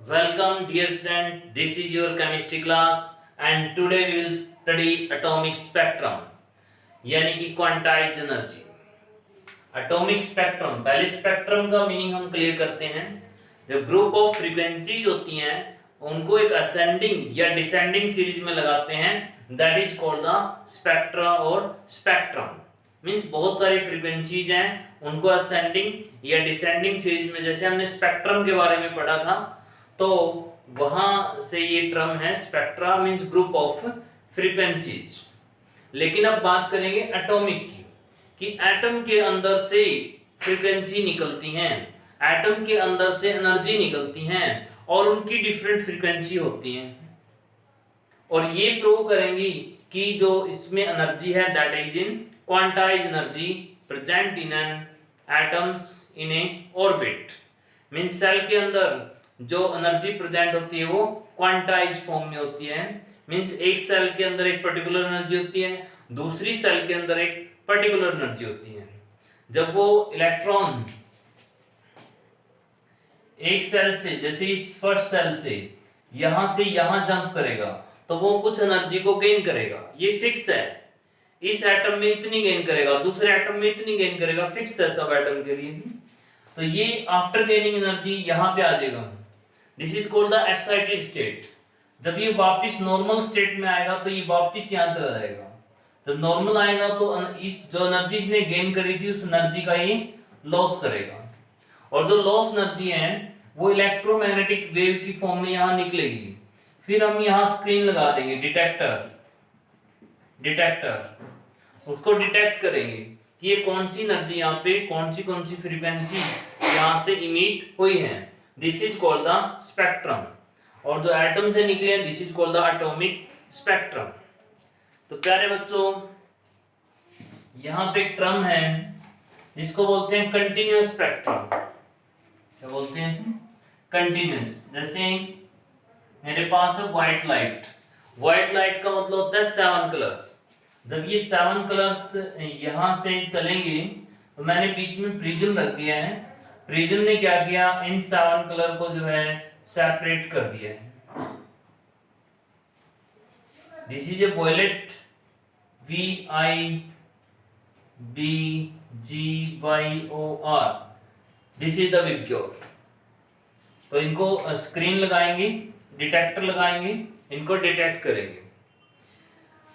Welcome dear student, this is your chemistry class and today we will study atomic spectrum यानी कि quantize energy. Atomic spectrum, पहले spectrum का meaning हम clear करते हैं। जो ग्रुप ऑफ फ्रीक्वेंसीज होती हैं उनको एक असेंडिंग या डिसेंडिंग सीरीज में लगाते हैं, that is called the spectra और स्पेक्ट्रम। मींस बहुत सारी फ्रीक्वेंसीज हैं, उनको असेंडिंग या डिसेंडिंग सीरीज में, जैसे हमने स्पेक्ट्रम के बारे में पढ़ा था तो वहां से ये टर्म है spectra, means group of frequencies. लेकिन अब बात करेंगे एटॉमिक की, कि एटम के अंदर से फ्रीक्वेंसी निकलती हैं, एटम के अंदर से एनर्जी निकलती हैं और उनकी डिफरेंट फ्रीक्वेंसी होती हैं। और ये प्रूव करेंगी कि जो इसमें एनर्जी है that is in quantize energy present in an atoms in a orbit. Means cell के अंदर जो एनर्जी प्रेजेंट होती है वो क्वांटाइज फॉर्म में होती है। मींस एक सेल के अंदर एक पर्टिकुलर एनर्जी होती है, दूसरी सेल के अंदर एक पर्टिकुलर एनर्जी होती है। जब वो इलेक्ट्रॉन एक सेल से, जैसे इस फर्स्ट सेल से यहां जंप करेगा तो वो कुछ एनर्जी को गेन करेगा, ये फिक्स है। इस एटम में इतनी गेन करेगा, दूसरे एटम में इतनी गेन करेगा, फिक्स है सब एटम के लिए। तो ये आफ्टर गेनिंग एनर्जी यहां पे आ जाएगा, this is called the excited state. जब ये वापस नॉर्मल स्टेट में आएगा तो ये वापस यहां चला जाएगा। जब नॉर्मल आएगा तो इस जो एनर्जी इसने गेन करी थी उस एनर्जी का ये लॉस करेगा, और जो लॉस एनर्जी है वो इलेक्ट्रोमैग्नेटिक वेव की फॉर्म में यहां निकलेगी। फिर हम यहां स्क्रीन लगा देंगे, डिटेक्टर उसको डिटेक्ट करेंगे कि ये कौन सी एनर्जी यहाँ पे कौन सी फ्रीक्वेंसी यहाँ से इमिट हुई है। This is called the spectrum. और जो एटम से निकले हैं this is called the atomic spectrum. तो प्यारे बच्चों, यहाँ पे एक टर्म है जिसको बोलते हैं कंटिन्यूअस स्पेक्ट्रम। क्या बोलते हैं? कंटिन्यूअस। जैसे मेरे पास है व्हाइट लाइट, व्हाइट लाइट का मतलब होता है 7 कलर्स। जब ये 7 कलर्स यहां से चलेंगे तो मैंने बीच में प्रिज्म रख दिया है, प्रिज्म ने क्या किया, इन 7 कलर को जो है सेपरेट कर दिया है। This is a violet, VIBGYOR, this is the VIBGYOR. तो इनको स्क्रीन लगाएंगे, डिटेक्टर लगाएंगे, इनको डिटेक्ट करेंगे।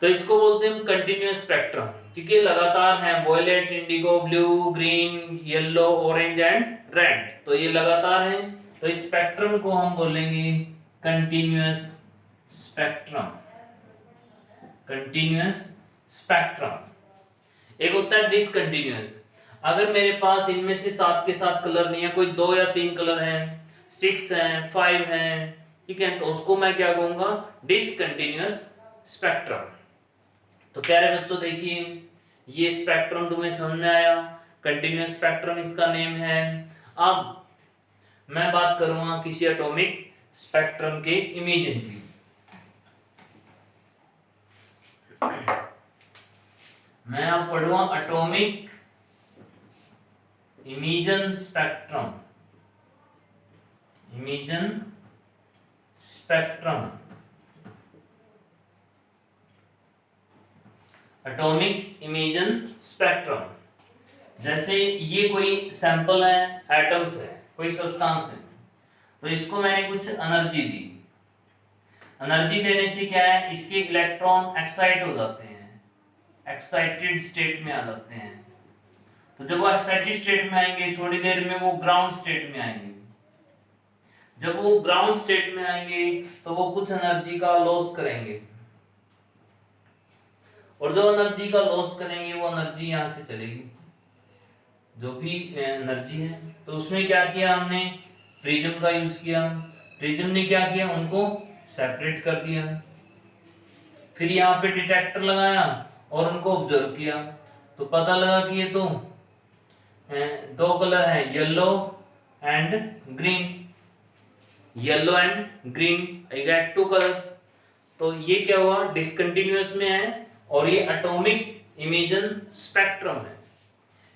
तो इसको बोलते हैं कंटिन्यूअस स्पेक्ट्रम, क्योंकि लगातार है, violet, indigo, blue, green, yellow, orange and red, तो ये लगातार है। तो इस स्पेक्ट्रम को हम बोलेंगे कंटिन्यूअस स्पेक्ट्रम। Continuous spectrum. एक होता है डिसकंटिन्यूअस। अगर मेरे पास इनमें से 7 के 7 कलर नहीं है, कोई 2 या 3 कलर हैं, 6 हैं, 5 हैं, ठीक है, तो उसको मैं क्या कहूंगा, डिसकंटिन्यूअस स्पेक्ट्रम। तो प्यारे बच्चों देखिए, ये स्पेक्ट्रम तुम्हें समझ में आया, कंटिन्यूअस स्पेक्ट्रम इसका नेम है। अब मैं बात करूंगा किसी एटॉमिक स्पेक्ट्रम के इमेजिंग की। मैं अब पढ़ूंगा atomic imagine spectrum. Imagine spectrum, atomic imagine spectrum. जैसे ये कोई सैंपल है, एटम्स है, कोई सब्सटेंस है, तो इसको मैंने कुछ एनर्जी दी। एनर्जी देने से क्या है, इसके इलेक्ट्रॉन एक्साइट हो जाते हैं, एक्साइटेड स्टेट में आ जाते हैं। तो जब वो एक्साइटेड स्टेट में आएंगे थोड़ी देर में वो ग्राउंड स्टेट में आएंगे। जब वो ग्राउंड स्टेट में आएंगे तो वो कुछ एनर्जी का लॉस करेंगे, और जो एनर्जी का लॉस करेंगे वो एनर्जी यहां से चलेगी, जो भी एनर्जी है। तो उसमें क्या किया हमने, प्रिज्म का यूज किया। प्रिज्म ने क्या किया, उनको सेपरेट कर दिया। फिर यहाँ पे डिटेक्टर लगाया और उनको ऑब्जर्व किया, तो पता लगा कि ये तो 2 कलर है, yellow and green, yellow and green, I get 2 colour. तो ये क्या हुआ, डिसकंटिन्यूअस में है और ये एटॉमिक इमेजन स्पेक्ट्रम है,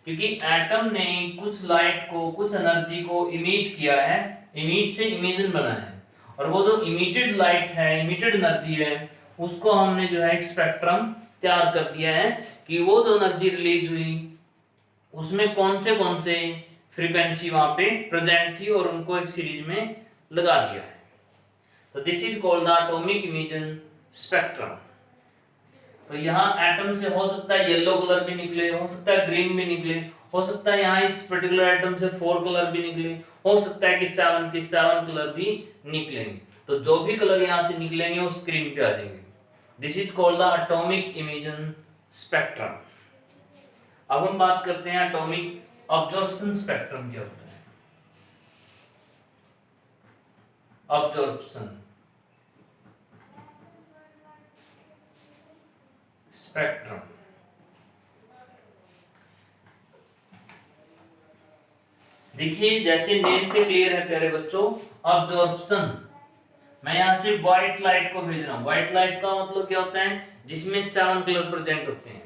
क्योंकि एटम ने कुछ लाइट को, कुछ एनर्जी को इमिट किया है, इमिट से इमेजन बना है। और वो जो इमिटेड लाइट है, इमिटेड एनर्जी है, उसको हमने जो है एक स्पेक्ट्रम तैयार कर दिया है कि वो जो एनर्जी रिलीज हुई उसमें कौन से फ्रीक्वेंसी वहां पे प्रेजेंट थी और उनको एक सीरीज में लगा दिया है। तो this is called the atomic emission spectrum. तो यहाँ एटम से हो सकता है येलो कलर भी निकले, हो सकता है ग्रीन भी निकले, हो सकता है यहाँ इस पर्टिकुलर एटम से 4 कलर भी निकले, हो सकता है कि 7 के 7 कलर भी निकलेंगे। तो जो भी कलर यहाँ से निकलेंगे वो स्क्रीन पे आ जाएंगे। This is called the atomic emission spectrum. अब हम बात करते हैं एटॉमिक ऑब्जर्वेशन स्पेक्ट्रम क्या होता है। ऑब्जर्वेशन स्पेक्ट्रम, देखिए जैसे नेम से क्लियर है प्यारे बच्चों, ऑब्जर्वेशन। मैं यहां से व्हाइट लाइट को भेज रहा हूं। व्हाइट लाइट का मतलब क्या होता है, जिसमें 7 कलर प्रेजेंट होते हैं।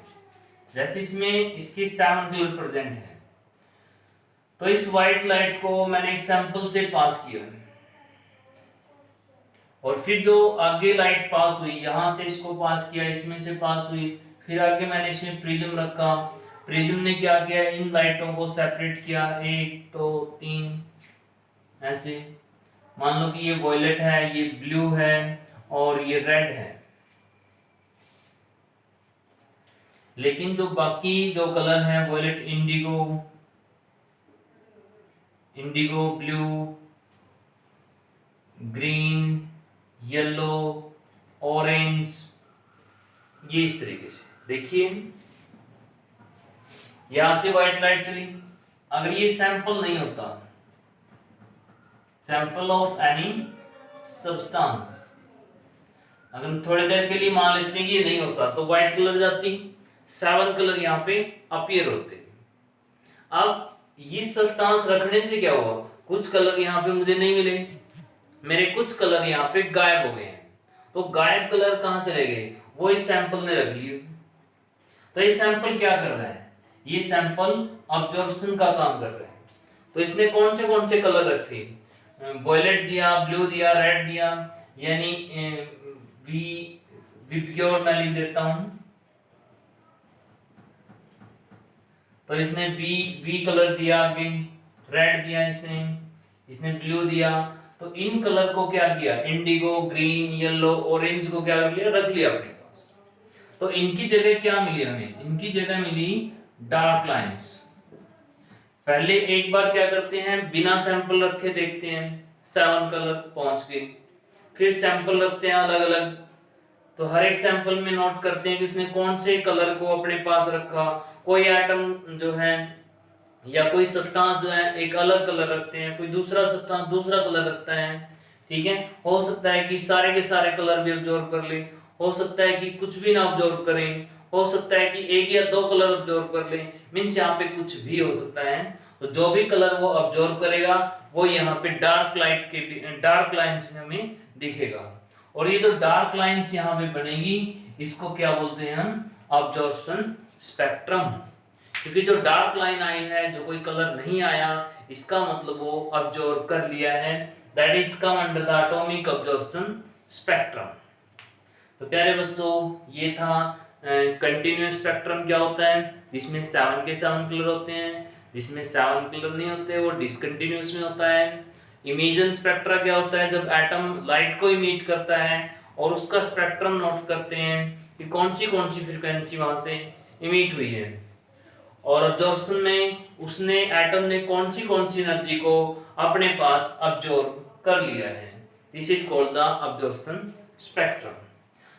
जैसे इसमें इसके 7 कलर प्रेजेंट है, तो इस व्हाइट लाइट को मैंने एक सैंपल से पास किया और फिर जो आगे लाइट पास हुई, यहां से इसको पास किया, इसमें से पास हुई, फिर आगे मैंने इसमें प्रिज्म रखा। प्रिज्म ने क्या किया, इन लाइटों को सेपरेट किया, 1 2 3 ऐसे। मान लो कि ये वॉयलेट है, ये ब्लू है और ये रेड है। लेकिन जो बाकी जो कलर हैं, violet, indigo, indigo, blue, green, yellow, orange, ये इस तरीके से देखिए यहां से व्हाइट लाइट चली। अगर ये सैंपल नहीं होता, सैंपल ऑफ एनी सब्सटेंस, अगर हम थोड़ी देर के लिए मान लेते हैं कि ये नहीं होता, तो व्हाइट कलर जाती, 7 कलर यहाँ पे अपीयर होते। अब ये सब्सटेंस रखने से क्या हुआ, कुछ कलर यहाँ पे मुझे नहीं मिले, मेरे कुछ कलर यहाँ पे गायब हो गए हैं। तो गायब कलर कहाँ चले गए, वो इस सैंपल ने रख लिए। तो ये सैंपल क्या कर रहा है, ये सैंपल ऑब्जर्वेशन का काम कर रहा है। तो इसने कौन से कलर रखे, वॉयलेट दिया, ब्लू दिया, रेड दिया, यानी प्योर मैं लिख देता हूं। तो इसने बी कलर दिया, आगे रेड दिया, इसने ब्लू दिया। तो इन कलर को क्या किया, इंडिगो, ग्रीन, येलो, ऑरेंज को क्या कर लिया, रख लिया अपने पास। तो इनकी जगह क्या मिली हमें, इनकी जगह मिली डार्क लाइंस। पहले एक बार क्या करते हैं, बिना सैंपल रखे देखते हैं, 7 कलर पहुंच गए। फिर सैंपल रखते हैं अलग अलग, तो हर एक सैंपल में नोट करते हैं कि उसने कौन से कलर को अपने पास रखा। कोई एटम जो है या कोई सब्सटेंस जो है एक अलग कलर रखते हैं, कोई दूसरा सब्सटेंस दूसरा कलर रखता है। ठीक है, हो सकता है कि सारे के सारे कलर भी ऑब्जर्व कर ले, हो सकता है कि कुछ भी ना ऑब्जर्व करें, हो सकता है कि 1 या 2 कलर ऑब्जर्व कर ले, मींस यहाँ पे कुछ भी हो सकता है। तो जो भी कलर वो ऑब्जर्व करेगा वो यहाँ पे डार्क लाइट के डार्क लाइंस में हमें दिखेगा। और ये जो डार्क लाइंस यहाँ पे बनेगी, इसको क्या बोलते हैं हम, ऑब्जर्वेशन स्पेक्ट्रम। क्योंकि जो डार्क लाइन आई है, जो कोई कलर नहीं आया, इसका मतलब वो ऑब्जर्व कर लिया है, that is come under the atomic observation spectrum. तो प्यारे बच्चों, ये था कंटिन्यूअस स्पेक्ट्रम क्या होता है, जिसमें 7 के 7 कलर होते हैं, जिसमें 7 कलर नहीं होते वो डिसकंटिन्यूअस में होता है। इमिशन स्पेक्ट्रा क्या होता है, जब एटम लाइट को इमिट करता है और उसका स्पेक्ट्रम नोट करते हैं कि कौन सी फ्रीक्वेंसी वहां से इमिट हुई है, और ऑब्जर्वेशन में उसने एटम ने कौन सी एनर्जी को अपने पास ऑब्जर्व कर लिया है। This is called the observation spectrum.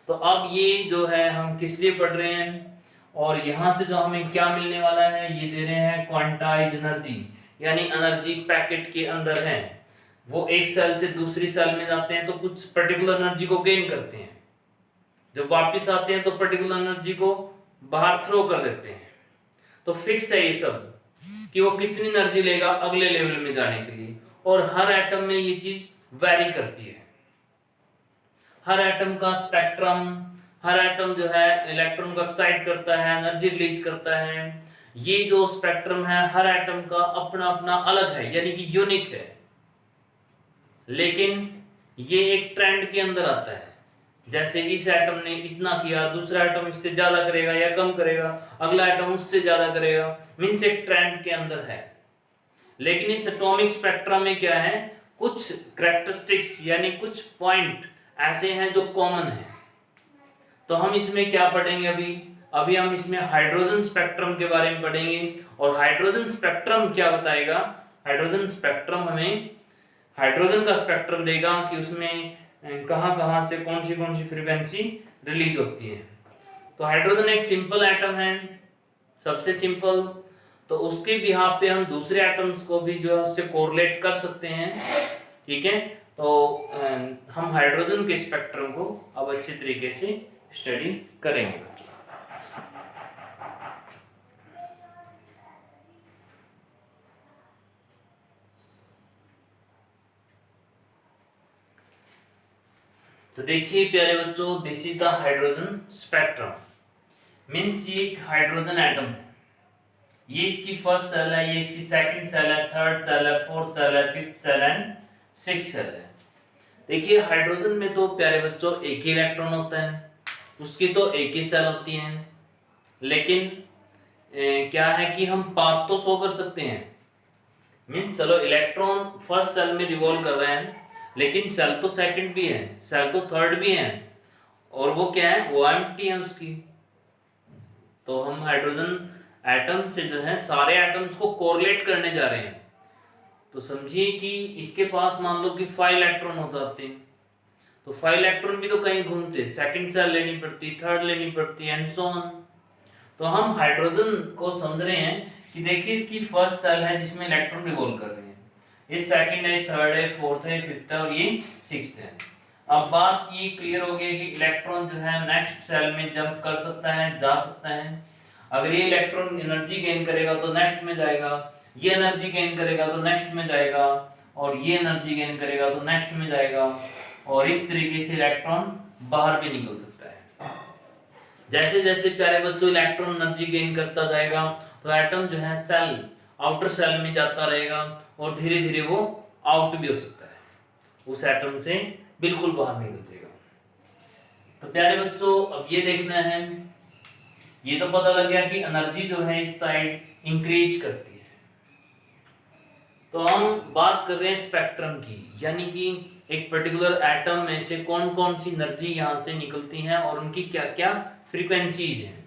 तो अब ये जो है हम किस लिए पढ़ रहे हैं, और यहाँ से जो हमें क्या मिलने वाला है, ये दे रहे हैं क्वांटाइज एनर्जी, यानी एनर्जी पैकेट के अंदर है। वो एक सेल से दूसरी सेल में जाते हैं तो कुछ पर्टिकुलर एनर्जी को गेन करते हैं, जब वापस आते हैं तो पर्टिकुलर एनर्जी को बाहर थ्रो कर देते हैं। तो फिक्स है ये सब कि वो कितनी एनर्जी लेगा अगले लेवल में जाने के लिए, और हर एटम में ये चीज वैरी करती है। हर एटम का स्पेक्ट्रम, हर एटम जो है इलेक्ट्रॉन को एक्साइट करता है, एनर्जी रिलीज करता है। ये जो स्पेक्ट्रम है हर एटम का अपना अपना अलग है, यानी कि यूनिक है। लेकिन ये एक ट्रेंड के अंदर आता है। जैसे इस एटम ने इतना किया, दूसरा एटम इससे ज्यादा करेगा या कम करेगा, अगला एटम उससे ज्यादा करेगा, मीन्स एक ट्रेंड के अंदर है। लेकिन इस एटॉमिक स्पेक्ट्रम में क्या है, कुछ कैरेक्टरिस्टिक्स यानी कुछ पॉइंट ऐसे हैं जो कॉमन है। तो हम इसमें क्या पढ़ेंगे, अभी हम इसमें हाइड्रोजन स्पेक्ट्रम के बारे में पढ़ेंगे। और हाइड्रोजन स्पेक्ट्रम क्या बताएगा, हाइड्रोजन स्पेक्ट्रम हमें हाइड्रोजन का स्पेक्ट्रम देगा कि उसमें कहां कहां से कौन सी फ्रीक्वेंसी रिलीज होती है। तो हाइड्रोजन एक सिंपल एटम है, सबसे सिंपल, तो उसके बिहाफ पे हम दूसरे एटम्स को भी जो है उससे कोरिलेट कर सकते हैं। ठीक है, तो हम हाइड्रोजन के स्पेक्ट्रम को अब अच्छे तरीके से स्टडी करेंगे। तो देखिए प्यारे बच्चों, this is the hydrogen spectrum. Means ये एक हाइड्रोजन एटम है, ये इसकी फर्स्ट सेल है, ये इसकी सेकंड सेल है, थर्ड सेल है, फोर्थ सेल है, fifth cell and sixth cell है। देखिए हाइड्रोजन में तो प्यारे बच्चों एक ही इलेक्ट्रॉन होता है, उसकी तो एक ही सेल होती है। लेकिन क्या है कि हम पाथ तो शो कर सकते हैं। मीन्स चलो इलेक्ट्रॉन फर्स्ट सेल में रिवॉल्व कर रहे हैं, लेकिन सेल तो सेकंड भी है, सेल तो थर्ड भी है, और वो क्या है, वो एम्प्टी है उसकी। तो हम हाइड्रोजन एटम से जो है सारे एटम्स को कोरिलेट करने जा रहे हैं। तो समझिए कि इसके पास मान लो कि 5 इलेक्ट्रॉन हो जाते हैं, तो 5 इलेक्ट्रॉन भी तो कहीं घूमते, सेकंड सेल लेनी पड़ती, थर्ड लेनी पड़ती, एंड सो ऑन। तो हम हाइड्रोजन को समझ रहे हैं कि देखिए इसकी फर्स्ट सेल है जिसमें इलेक्ट्रॉन रिवॉल्व कर रहे हैं, ये सेकंड है, थर्ड है, फोर्थ है, फिफ्थ है और ये सिक्स्थ है। अब बात ये क्लियर हो गई कि इलेक्ट्रॉन जो है नेक्स्ट सेल में जंप कर सकता है, जा सकता है। अगर ये इलेक्ट्रॉन एनर्जी गेन करेगा तो नेक्स्ट में जाएगा, ये एनर्जी गेन करेगा तो नेक्स्ट में जाएगा, और ये एनर्जी गेन करेगा तो नेक्स्ट में जाएगा, और इस तरीके से इलेक्ट्रॉन बाहर भी निकल सकता है। जैसे जैसे प्यारे बच्चों इलेक्ट्रॉन एनर्जी गेन करता जाएगा तो एटम जो है सेल आउटर सेल में जाता रहेगा, और धीरे धीरे वो आउट भी हो सकता है, उस एटम से बिल्कुल बाहर निकल जाएगा। तो प्यारे बच्चों अब ये देखना है, ये तो पता लग गया कि एनर्जी जो है इस साइड इंक्रीज करती है। तो हम बात कर रहे हैं स्पेक्ट्रम की, यानी कि एक पर्टिकुलर एटम में से कौन कौन सी एनर्जी यहां से निकलती हैं और उनकी क्या क्या फ्रीक्वेंसीज हैं।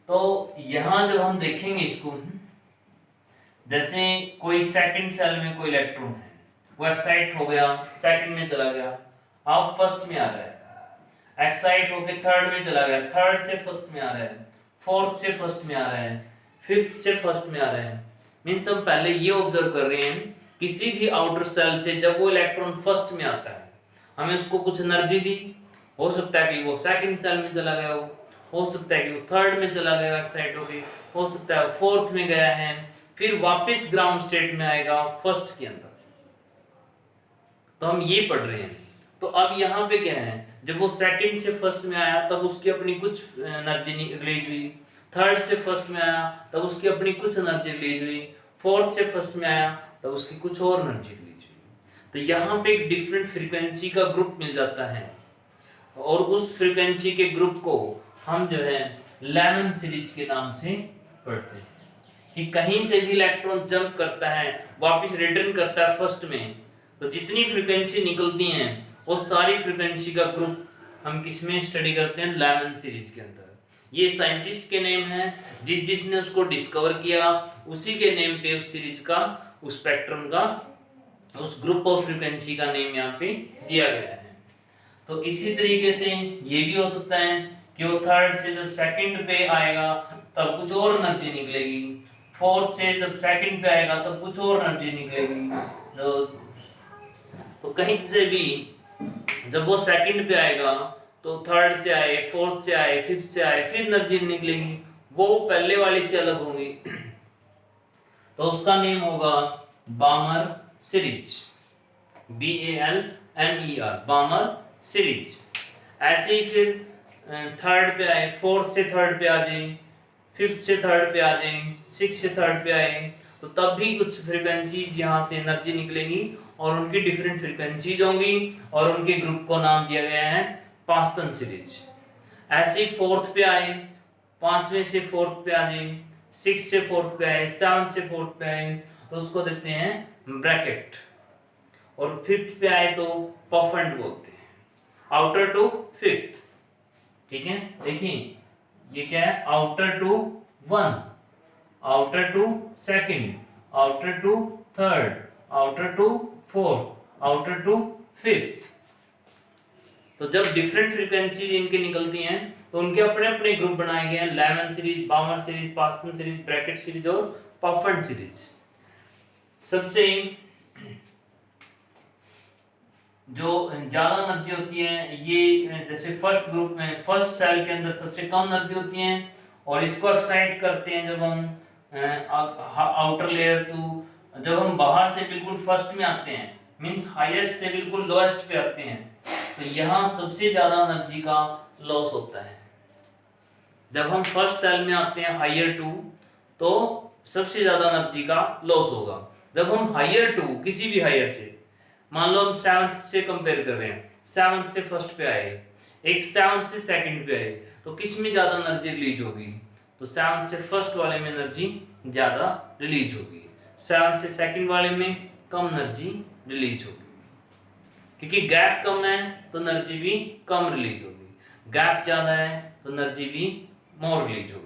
तो यहां जब हम देखेंगे इसको, जैसे कोई सेकंड सेल में कोई इलेक्ट्रॉन है, वो एक्साइट हो गया, सेकंड में चला गया, अब फर्स्ट में आ रहा है, एक्साइट होके थर्ड में चला गया, थर्ड से फर्स्ट में आ रहा है, फोर्थ से फर्स्ट में आ रहा है, फिफ्थ से फर्स्ट में आ रहा है। मीन्स हम पहले ये ऑब्जर्व कर रहे हैं, किसी भी आउटर सेल से जब वो इलेक्ट्रॉन फर्स्ट में आता है, हमें उसको कुछ एनर्जी दी, हो सकता है कि वो सेकंड सेल में चला गया हो सकता है कि वो थर्ड में चला गया एक्साइट होके, हो सकता है फोर्थ में गया है, फिर वापस ग्राउंड स्टेट में आएगा फर्स्ट के अंदर। तो हम ये पढ़ रहे हैं। तो अब यहाँ पे क्या है, जब वो सेकंड से फर्स्ट में आया तब उसकी अपनी कुछ एनर्जी रिलीज हुई, थर्ड से फर्स्ट में आया तब उसकी अपनी कुछ एनर्जी रिलीज हुई, फोर्थ से फर्स्ट में आया तब उसकी कुछ और एनर्जी रिलीज हुई। तो यहाँ पे एक डिफरेंट फ्रीक्वेंसी का ग्रुप मिल जाता है, और उस फ्रीक्वेंसी के ग्रुप को हम जो है लेमन सीरीज के नाम से पढ़ते हैं। कि कहीं से भी इलेक्ट्रॉन जंप करता है, वापस रिटर्न करता है फर्स्ट में, तो जितनी फ्रीक्वेंसी निकलती हैं वो सारी फ्रीक्वेंसी का ग्रुप हम किस में स्टडी करते हैं, लेमन सीरीज के अंदर। ये साइंटिस्ट के नेम है, जिसने उसको डिस्कवर किया उसी के नेम पे उस सीरीज का, उस स्पेक्ट्रम का, उस ग्रुप ऑफ फ्रीक्वेंसी का नेम यहाँ पे दिया गया है। तो इसी तरीके से ये भी हो सकता है कि वो थर्ड से जब सेकंड पे आएगा तब कुछ और एनर्जी निकलेगी, फोर्थ से जब सेकंड पे आएगा तब कुछ और एनर्जी निकलेगी। तो कहीं से भी जब वो सेकंड पे आएगा तो थर्ड से आए, फोर्थ से आए, फिफ्थ से आए, फिर एनर्जी निकलेगी, वो पहले वाली से अलग होंगी। तो उसका नेम होगा बामर सीरीज, BALMER, बामर सीरीज। ऐसे ही फिर थर्ड पे आए, फोर्थ से थर्ड पे आ जाए, फिफ्थ से थर्ड पे आ जाए, सिक्स से थर्ड पे आए, तो तब भी कुछ फ्रीक्वेंसीज यहाँ से एनर्जी निकलेगी और उनकी डिफरेंट फ्रीक्वेंसीज होंगी और उनके ग्रुप को नाम दिया गया है पास्टन सीरीज। ऐसे फोर्थ पे आए, पांचवें से फोर्थ पे आ जाए, 6 से फोर्थ पे आए, 7 से फोर्थ पे आए तो उसको देते हैं ब्रैकेट, और फिफ्थ पे आए तो पफेंट बोलते हैं, आउटर टू फिफ्थ। ठीक है, देखिए ये क्या है, outer to 1, outer to second, outer to third, outer to fourth, outer to fifth. तो जब डिफरेंट फ्रीक्वेंसीज इनके निकलती हैं तो उनके अपने अपने ग्रुप बनाए गए हैं, Lyman series, Balmer series, Paschen series, Brackett series और पफेंट सीरीज। सबसे जो ज्यादा एनर्जी होती है ये जैसे फर्स्ट ग्रुप में, फर्स्ट सेल के अंदर सबसे कम एनर्जी होती है और इसको एक्साइट करते हैं जब हम आउटर लेयर टू, जब हम बाहर से बिल्कुल फर्स्ट में आते हैं, मींस हाईएस्ट से बिल्कुल लोएस्ट पे आते हैं, तो यहाँ सबसे ज्यादा एनर्जी का लॉस होता है। जब हम फर्स्ट सेल में आते हैं हायर टू तो सबसे ज्यादा एनर्जी का लॉस होगा। जब हम हायर टू किसी भी हायर से, मान लो हम 7th से कंपेयर कर रहे हैं, 7th से फर्स्ट पे आए, एक 7th से सेकंड पे आए, तो किस में ज्यादा एनर्जी रिलीज होगी, तो 7th से फर्स्ट वाले में एनर्जी ज्यादा रिलीज होगी, 7th से सेकंड वाले में कम एनर्जी रिलीज होगी, क्योंकि गैप कम है तो एनर्जी भी कम रिलीज होगी, गैप ज्यादा है तो एनर्जी भी मोर रिलीज होगी।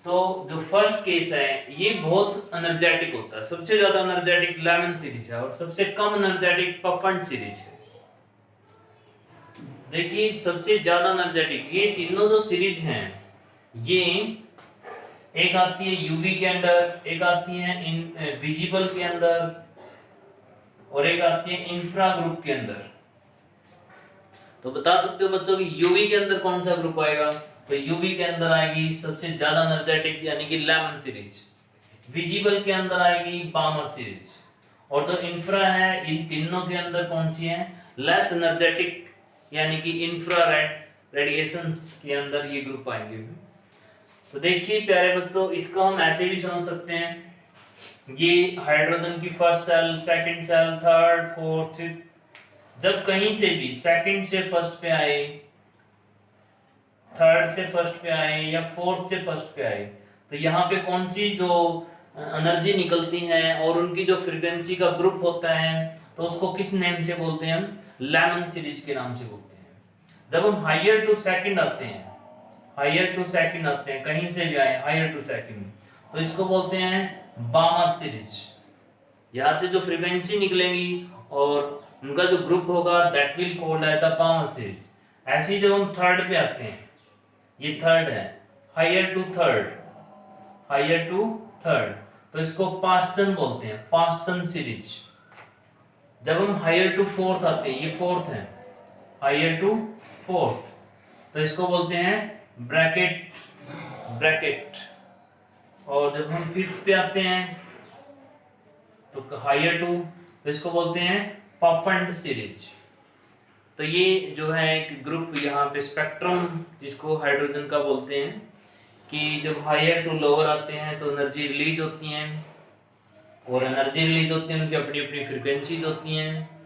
तो जो फर्स्ट केस है ये बहुत एनर्जेटिक होता है, सबसे ज्यादा एनर्जेटिक लेमन सीरीज है और सबसे कम एनर्जेटिक पफेंट सीरीज है। देखिए सबसे ज्यादा एनर्जेटिक ये तीनों जो सीरीज हैं, ये एक आती है यूवी के अंदर, एक आती है इन विजिबल के अंदर और एक आती है इंफ्रा ग्रुप के अंदर। तो बता सकते हो बच्चों कि यूवी के अंदर कौन सा ग्रुप आएगा, तो यूवी के अंदर आएगी सबसे ज्यादा एनर्जेटिक यानी कि लेमन सीरीज, विजिबल के अंदर आएगी बामर सीरीज, और जो इंफ्रा है इन तीनों के अंदर कौन सी है, लेस एनर्जेटिक यानी कि इंफ्रारेड रेडिएशंस के अंदर ये ग्रुप आएंगे। तो देखिए प्यारे बच्चों, इसको हम ऐसे भी समझ सकते हैं, ये हाइड्रोजन की first cell, second cell, third, fourth, fifth, जब कहीं से भी सेकंड से फर्स्ट पे आए, थर्ड से फर्स्ट पे आए या फोर्थ से फर्स्ट पे आए, तो यहाँ पे कौन सी जो एनर्जी निकलती है और उनकी जो फ्रीक्वेंसी का ग्रुप होता है तो उसको किस नेम से बोलते हैं, हम लेमन सीरीज के नाम से बोलते हैं। जब हम हायर टू सेकंड आते हैं, हायर टू सेकंड आते हैं, कहीं से भी आए हायर टू सेकंड, तो इसको बोलते हैं बामर सीरीज। यहाँ से जो फ्रीक्वेंसी निकलेंगी और उनका जो ग्रुप होगा that will called as the Balmer series. ऐसे ही जब हम थर्ड पे आते हैं, ये थर्ड है, higher to third, higher to third, तो इसको पास्टन बोलते हैं, पास्टन सीरीज। जब हम हायर टू फोर्थ आते हैं, ये फोर्थ है, हायर टू फोर्थ, तो इसको बोलते हैं ब्रैकेट, ब्रैकेट। और जब हम फिफ्थ पे आते हैं तो हायर टू, तो इसको बोलते हैं पफेंट सीरीज। तो ये जो है एक ग्रुप यहाँ पे स्पेक्ट्रम जिसको हाइड्रोजन का बोलते हैं, कि जब हायर टू लोअर आते हैं तो एनर्जी रिलीज होती हैं, और एनर्जी रिलीज होती है उनकी अपनी अपनी फ्रीक्वेंसीज होती हैं।